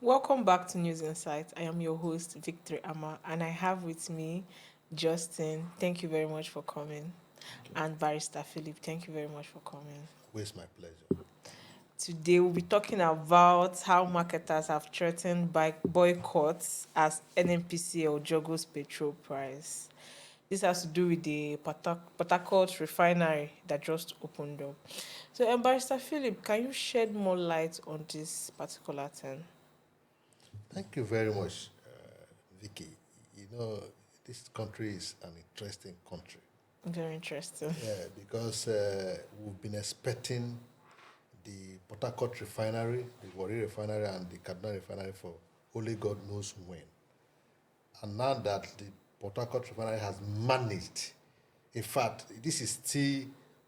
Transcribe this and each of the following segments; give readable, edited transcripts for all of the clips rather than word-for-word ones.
Welcome back to News Insight. I am your host, Victor Amma, and I have with me Justin. Thank you very much for coming. Thank you. And Barrister Philip. Thank you very much for coming. Always my pleasure. Today, we'll be talking about how marketers have threatened boycotts as NNPC juggles petrol price. This has to do with the Port Harcourt Refinery that just opened up. So, Barrister Philip, can you shed more light on this particular thing? Thank you very much, Vicky. You know, this country is an interesting country. Very interesting. Yeah, because we've been expecting the Port Harcourt Refinery, the Warri Refinery, and the Kaduna Refinery for only God knows when. And now that the Port Harcourt Refinery has managed, in fact, this is still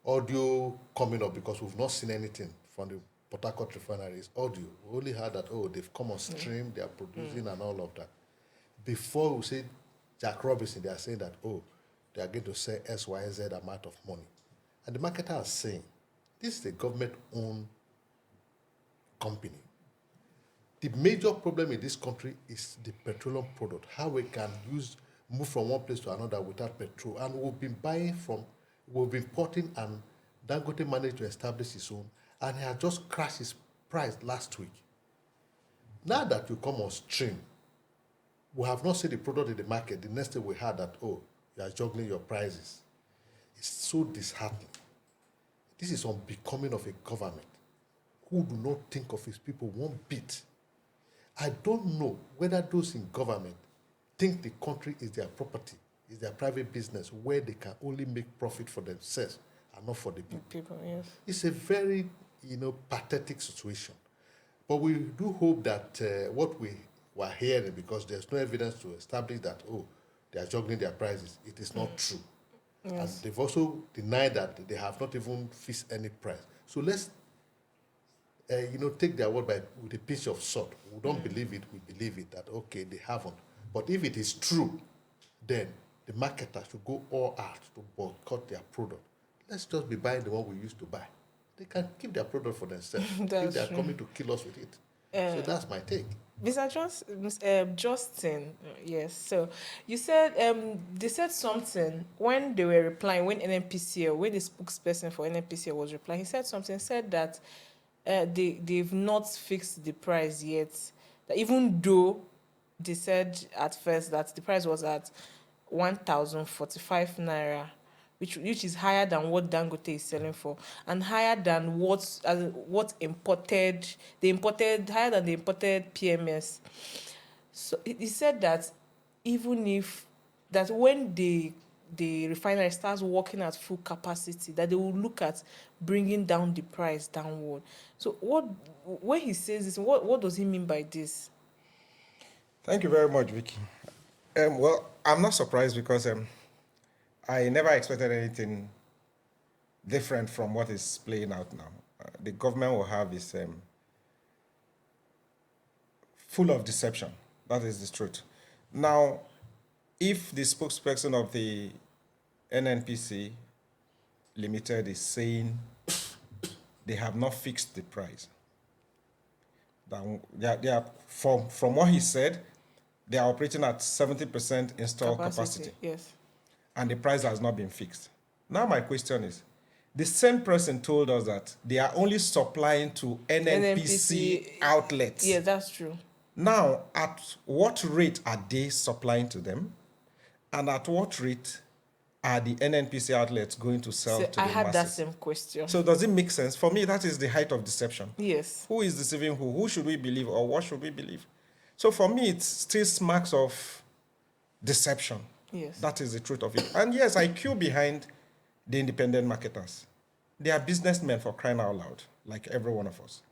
audio coming up because we've not seen anything from the Port Harcourt Refinery. It's audio. We only heard that, oh, they've come on stream, they are producing and all of that. Before we say Jack Robinson, they are saying that, oh, they are going to sell XYZ amount of money. And the marketer is saying, this is a government-owned company. The major problem in this country is the petroleum product, how we can move from one place to another without petrol. And we've been importing, and Dangote managed to establish his own, and he has just crashed his price last week. Now that you come on stream, we have not seen the product in the market. The next thing we heard that, oh, you are juggling your prices. It's so disheartening. This is unbecoming of a government who do not think of his people one bit. I don't know whether those in government think the country is their property, is their private business, where they can only make profit for themselves and not for the people. Yes. It's a very, pathetic situation. But we do hope that what we were hearing, because there's no evidence to establish that, oh, they are juggling their prices, it is not true. Yes. And they've also denied that they have not even fixed any price. So let's, take their word with a pinch of salt. We don't believe it, we believe it, that, okay, they haven't. But if it is true, then the marketer should go all out to boycott their product. Let's just be buying the one we used to buy. They can keep their product for themselves if they are coming to kill us with it. So that's my take. Justin, yes. So you said they said something when they were replying, when NNPCL, when the spokesperson for NNPCL was replying, he said something, said that they've not fixed the price yet. That even though they said at first that the price was at 1,045 naira, which is higher than what Dangote is selling for, and higher than what imported higher than the imported PMS. So he said that even if that when the refinery starts working at full capacity, that they will look at bringing down the price downward. So when he says this, what does he mean by this? Thank you very much, Vicky. Well, I'm not surprised because I never expected anything different from what is playing out now. The government will have is full of deception. That is the truth. Now, if the spokesperson of the NNPC Limited is saying they have not fixed the price, then they are from what he said, they are operating at 70% installed capacity. Yes. And the price has not been fixed. Now my question is, the same person told us that they are only supplying to NNPC outlets. Yeah, that's true. Now, at what rate are they supplying to them? And at what rate are the NNPC outlets going to sell to the masses? I had that same question. So does it make sense? For me, that is the height of deception. Yes. Who is deceiving who? Who should we believe, or what should we believe? So for me, it still smacks of deception. Yes. That is the truth of it. And yes, I queue behind the independent marketers. They are businessmen, for crying out loud, like every one of us.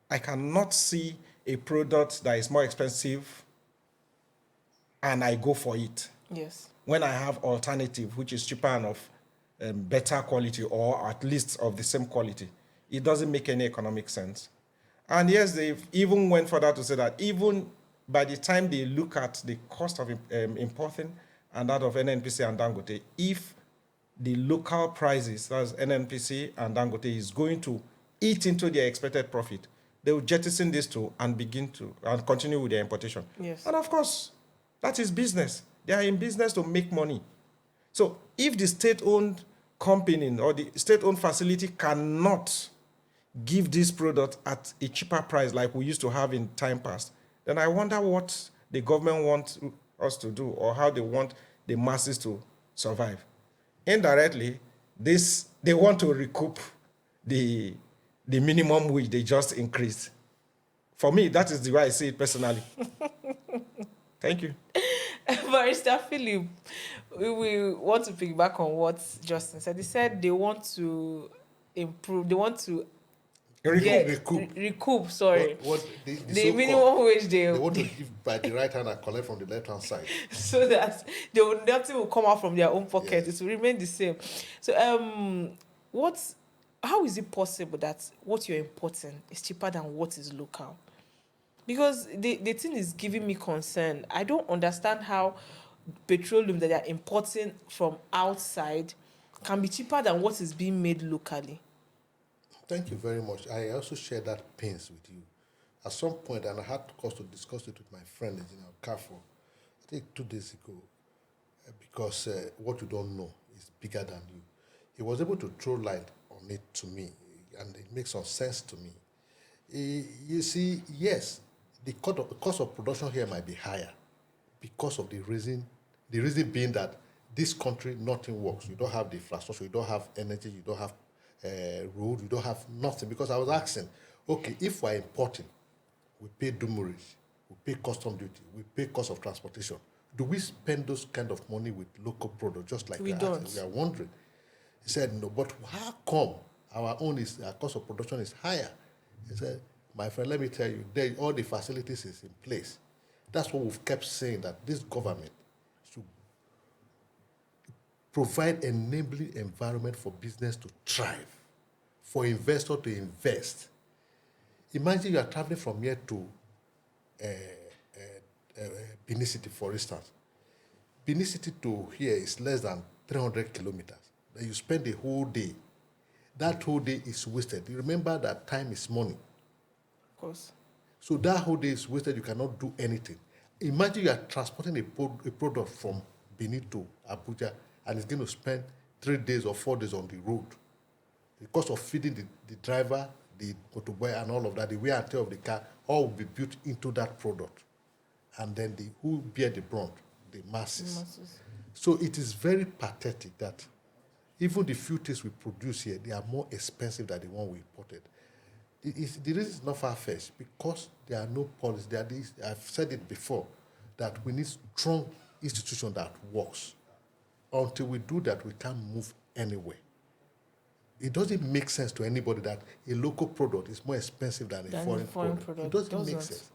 I cannot see a product that is more expensive and I go for it. Yes. When I have alternative, which is cheaper and of better quality, or at least of the same quality, it doesn't make any economic sense. And yes, they even went further to say that even by the time they look at the cost of importing and that of NNPC and Dangote, if the local prices, that's NNPC and Dangote, is going to eat into their expected profit, they will jettison this too and begin to and continue with their importation. Yes. And of course, that is business. They are in business to make money. So if the state-owned company or the state-owned facility cannot give this product at a cheaper price like we used to have in time past, then I wonder what the government wants us to do or how they want the masses to survive. Indirectly, they want to recoup the minimum wage they just increased. For me, that is the way I see it personally. Thank you. Barrister Philip, we want to piggyback on what Justin said. He said they want to improve, they want to recoup, sorry. What the minimum wage they want to give by the right hand and collect from the left hand side. So that nothing will come out from their own pocket. Yes. It will remain the same. So how is it possible that what you're importing is cheaper than what is local? Because the thing is giving me concern. I don't understand how petroleum that they are importing from outside can be cheaper than what is being made locally. Thank you very much. I also share that pains with you. At some point, and I had to discuss it with my friend in Carrefour, I think 2 days ago, because what you don't know is bigger than you. He was able to throw light on it to me, and it makes some sense to me. You see, yes, the cost of production here might be higher because of the reason being that this country, nothing works. You don't have the infrastructure, you don't have energy, you don't have road, you don't have nothing. Because I was asking, okay, if we're importing, we pay demurrage, we pay custom duty, we pay cost of transportation. Do we spend those kind of money with local product just like we don't? Asking? We are wondering. He said, no, but how come our cost of production is higher? He said, my friend, let me tell you, all the facilities is in place. That's what we've kept saying, that this government should provide enabling environment for business to thrive, for investors to invest. Imagine you are traveling from here to Benin City, for instance. Benin City to here is less than 300 kilometers. Then you spend the whole day. That whole day is wasted. You remember that time is money. Of course. So that whole day is wasted. You cannot do anything. Imagine you are transporting a product from Benin to Abuja, and it's going to spend 3 days or 4 days on the road. The cost of feeding the driver, the motorbike, and all of that, the wear and tear of the car, all will be built into that product. And then who bear the brunt? The masses. So it is very pathetic that even the few things we produce here, they are more expensive than the one we imported. The reason is not far-fetched because there are no policies. I've said it before, that we need strong institution that works. Until we do that, we can't move anywhere. It doesn't make sense to anybody that a local product is more expensive than a foreign product. It doesn't make sense.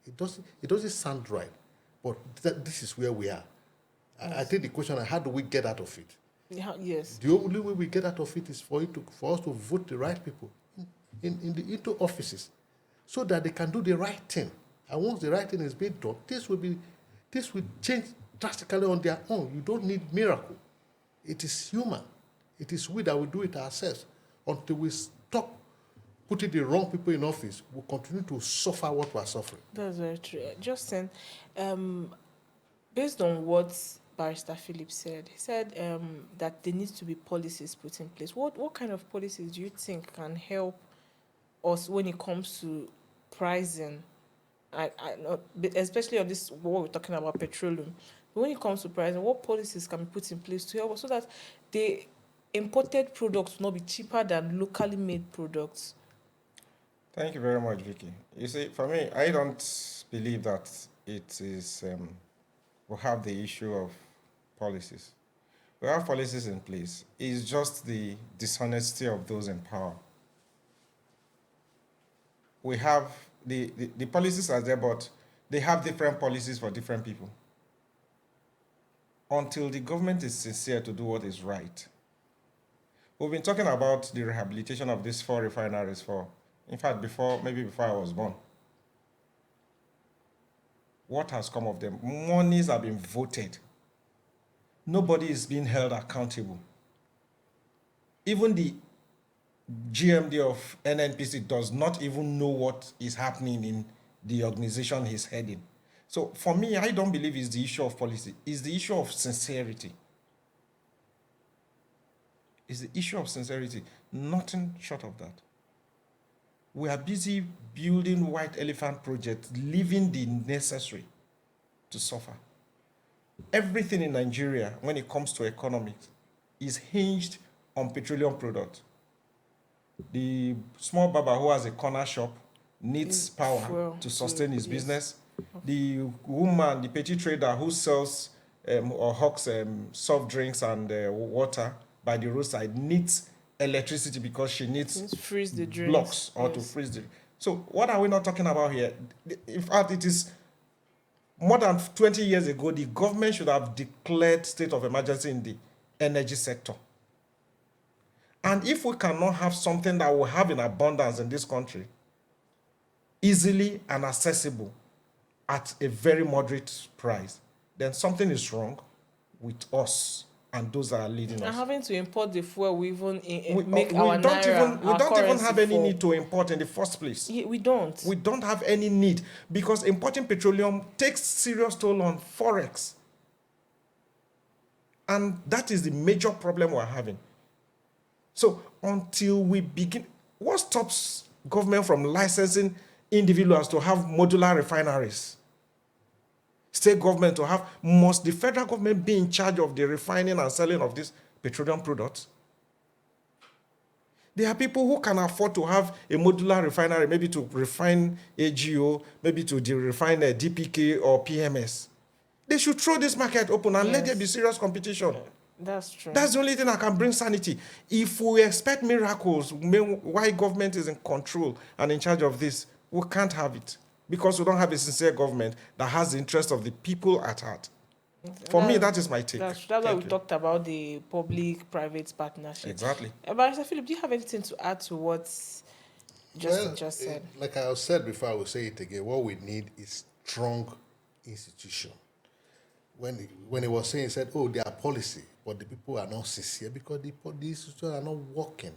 It doesn't sound right. But this is where we are. Yes. I think the question is, how do we get out of it? Yes. The only way we get out of it is for us to vote the right people into offices, so that they can do the right thing. And once the right thing is being done, this will change drastically on their own. You don't need miracle. It is human. It is we that will do it ourselves. Until we stop putting the wrong people in office, we'll continue to suffer what we're suffering. That's very true. Justin, based on what Barrister Philip said, he said that there needs to be policies put in place. What kind of policies do you think can help us when it comes to pricing? I especially on this, what we're talking about, petroleum. But when it comes to pricing, what policies can be put in place to help us so that the imported products will not be cheaper than locally made products? Thank you very much, Vicky. You see, for me, I don't believe that it is, we have the issue of policies. We have policies in place. It's just the dishonesty of those in power. We have the policies are there, but they have different policies for different people. Until the government is sincere to do what is right. We've been talking about the rehabilitation of these 4 refineries in fact, before I was born. What has come of them? Monies have been voted. Nobody is being held accountable. Even GMD of NNPC does not even know what is happening in the organization he's heading. So for me, I don't believe it's the issue of policy. It's the issue of sincerity. It's the issue of sincerity. Nothing short of that. We are busy building white elephant projects, leaving the necessary to suffer. Everything in Nigeria, when it comes to economics, is hinged on petroleum products. The small barber who has a corner shop needs power to sustain his business. The woman, the petty trader who sells or hawks soft drinks and water by the roadside needs electricity because she needs freeze the drinks. Blocks or to freeze the. So what are we not talking about here? In fact, it is more than 20 years ago, the government should have declared state of emergency in the energy sector. And if we cannot have something that we have in abundance in this country, easily and accessible at a very moderate price, then something is wrong with us and those that are leading us. And having to import the fuel, we even we don't even have any need to import in the first place. Yeah, we don't. We don't have any need because importing petroleum takes serious toll on forex. And that is the major problem we're having. So until we begin, what stops government from licensing individuals to have modular refineries? State government to have, must the federal government be in charge of the refining and selling of these petroleum products? There are people who can afford to have a modular refinery, maybe to refine AGO, maybe to refine a DPK or PMS. They should throw this market open and let there be serious competition. That's true. That's the only thing that can bring sanity. If we expect miracles, why government is in control and in charge of this, we can't have it. Because we don't have a sincere government that has the interest of the people at heart. For me, that is my take. That's why we talked about the public-private partnership. Exactly. But Mr. Philip, do you have anything to add to what Justin just said? Like I said before, I will say it again. What we need is strong institution. When he was saying, he said, oh, they are policy, but the people are not sincere because the institutions are not working.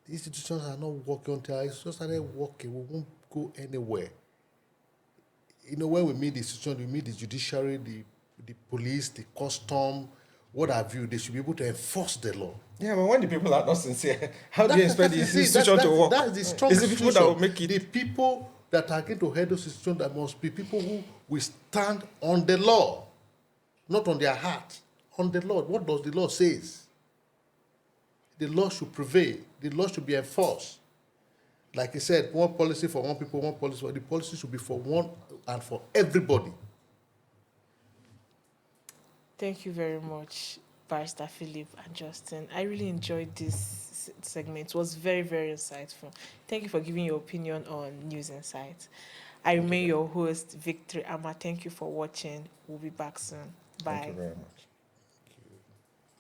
The institutions are not working until our institutions started working. We won't go anywhere. You know, when we meet the institutions, we meet the judiciary, the police, the custom, what have you, they should be able to enforce the law. Yeah, but when the people are not sincere, how do you expect the institution to work? That's the strong it's the people that will make it. The people that are going to head those institutions, that must be people who will stand on the law, not on their heart, on the law. What does the law say? The law should prevail. The law should be enforced. Like he said, one policy for one people, one policy for the policy should be for one and for everybody. Thank you very much, Barrister Philip and Justin. I really enjoyed this segment. It was very, very insightful. Thank you for giving your opinion on News Insight. I remain your host, Victory Amma. Thank you for watching. We'll be back soon. Bye. Thank you very much.